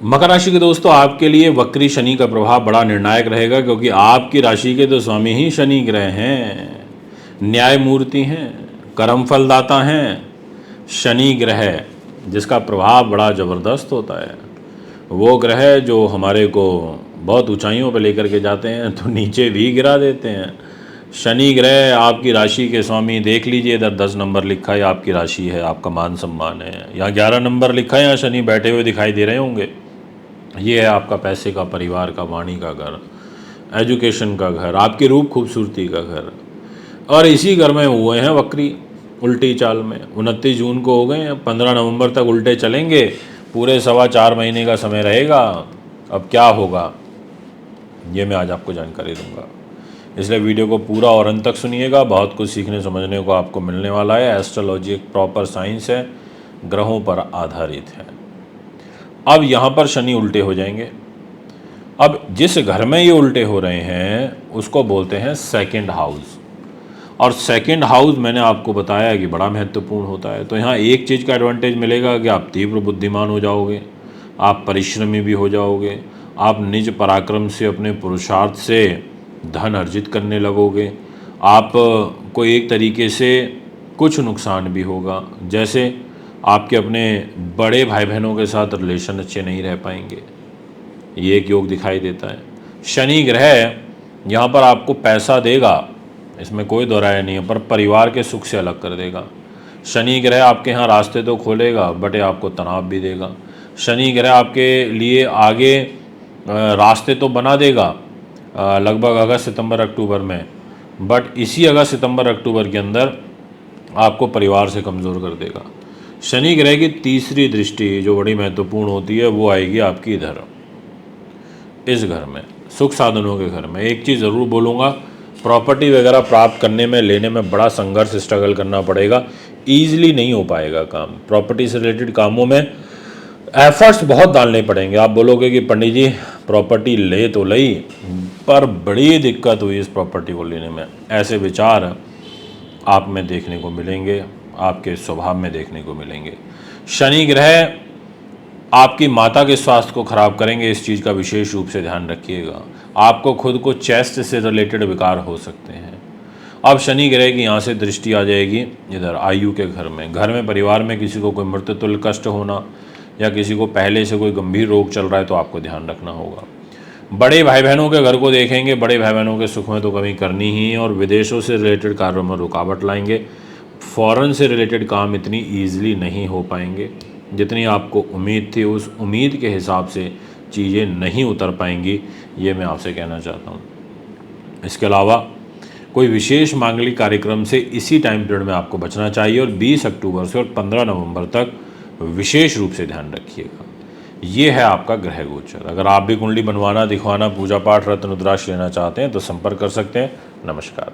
मकर राशि के दोस्तों, आपके लिए वक्री शनि का प्रभाव बड़ा निर्णायक रहेगा, क्योंकि आपकी राशि के तो स्वामी ही शनि ग्रह हैं, न्यायमूर्ति हैं, कर्म फलदाता हैं। शनि ग्रह जिसका प्रभाव बड़ा ज़बरदस्त होता है, वो ग्रह जो हमारे को बहुत ऊंचाइयों पर लेकर के जाते हैं तो नीचे भी गिरा देते हैं। शनि ग्रह आपकी राशि के स्वामी, देख लीजिए इधर 10 नंबर लिखा है, आपकी राशि है, आपका मान सम्मान है। यहाँ 11 नंबर लिखा है, यहाँ शनि बैठे हुए दिखाई दे रहे होंगे। ये है आपका पैसे का, परिवार का, वाणी का घर, एजुकेशन का घर, आपकी रूप खूबसूरती का घर। और इसी घर में हुए हैं वक्री, उल्टी चाल में। 29 जून को हो गए हैं, 15 नवंबर तक उल्टे चलेंगे, पूरे 4.25 महीने का समय रहेगा। अब क्या होगा ये मैं आज आपको जानकारी दूंगा, इसलिए वीडियो को पूरा और अंत तक सुनिएगा। बहुत कुछ सीखने समझने को आपको मिलने वाला है। एस्ट्रोलॉजी एक प्रॉपर साइंस है, ग्रहों पर आधारित है। अब यहाँ पर शनि उल्टे हो जाएंगे। अब जिस घर में ये उल्टे हो रहे हैं उसको बोलते हैं सेकंड हाउस। और सेकंड हाउस मैंने आपको बताया कि बड़ा महत्वपूर्ण होता है। तो यहाँ एक चीज़ का एडवांटेज मिलेगा कि आप तीव्र बुद्धिमान हो जाओगे, आप परिश्रमी भी हो जाओगे, आप निज पराक्रम से, अपने पुरुषार्थ से धन अर्जित करने लगोगे। आप को एक तरीके से कुछ नुकसान भी होगा, जैसे आपके अपने बड़े भाई बहनों के साथ रिलेशन अच्छे नहीं रह पाएंगे, ये एक योग दिखाई देता है। शनि ग्रह यहाँ पर आपको पैसा देगा, इसमें कोई दो राय नहीं है, पर परिवार के सुख से अलग कर देगा। शनि ग्रह आपके यहाँ रास्ते तो खोलेगा, बट आपको तनाव भी देगा। शनि ग्रह आपके लिए आगे रास्ते तो बना देगा लगभग अगस्त सितंबर अक्टूबर में, बट इसी अगस्त सितंबर अक्टूबर के अंदर आपको परिवार से कमज़ोर कर देगा। शनि ग्रह की तीसरी दृष्टि जो बड़ी महत्वपूर्ण होती है वो आएगी आपकी इधर, इस घर में, सुख साधनों के घर में। एक चीज़ ज़रूर बोलूँगा, प्रॉपर्टी वगैरह प्राप्त करने में, लेने में बड़ा संघर्ष, स्ट्रगल करना पड़ेगा, ईजिली नहीं हो पाएगा काम। प्रॉपर्टी से रिलेटेड कामों में एफर्ट्स बहुत डालने पड़ेंगे। आप बोलोगे कि पंडित जी प्रॉपर्टी ले तो ली, पर बड़ी दिक्कत हुई इस प्रॉपर्टी को लेने में, ऐसे विचार आप में देखने को मिलेंगे, आपके स्वभाव में देखने को मिलेंगे। शनि ग्रह आपकी माता के स्वास्थ्य को खराब करेंगे, इस चीज़ का विशेष रूप से ध्यान रखिएगा। आपको खुद को चेस्ट से रिलेटेड विकार हो सकते हैं। अब शनि ग्रह की यहाँ से दृष्टि आ जाएगी इधर आयु के घर में। घर में, परिवार में किसी को कोई मृत्युतुल्य कष्ट होना या किसी को पहले से कोई गंभीर रोग चल रहा है तो आपको ध्यान रखना होगा। बड़े भाई बहनों के घर को देखेंगे, बड़े भाई बहनों के सुख में तो कमी करनी ही है, और विदेशों से रिलेटेड कार्यों में रुकावट लाएंगे। फॉरेन से रिलेटेड काम इतनी ईजिली नहीं हो पाएंगे, जितनी आपको उम्मीद थी उस उम्मीद के हिसाब से चीज़ें नहीं उतर पाएंगी, ये मैं आपसे कहना चाहता हूँ। इसके अलावा कोई विशेष मांगलिक कार्यक्रम से इसी टाइम पीरियड में आपको बचना चाहिए, और 20 अक्टूबर से और 15 नवंबर तक विशेष रूप से ध्यान रखिएगा। ये है आपका ग्रह गोचर। अगर आप भी कुंडली बनवाना, दिखवाना, पूजा पाठ, रत्न रुद्राक्ष लेना चाहते हैं तो संपर्क कर सकते हैं। नमस्कार।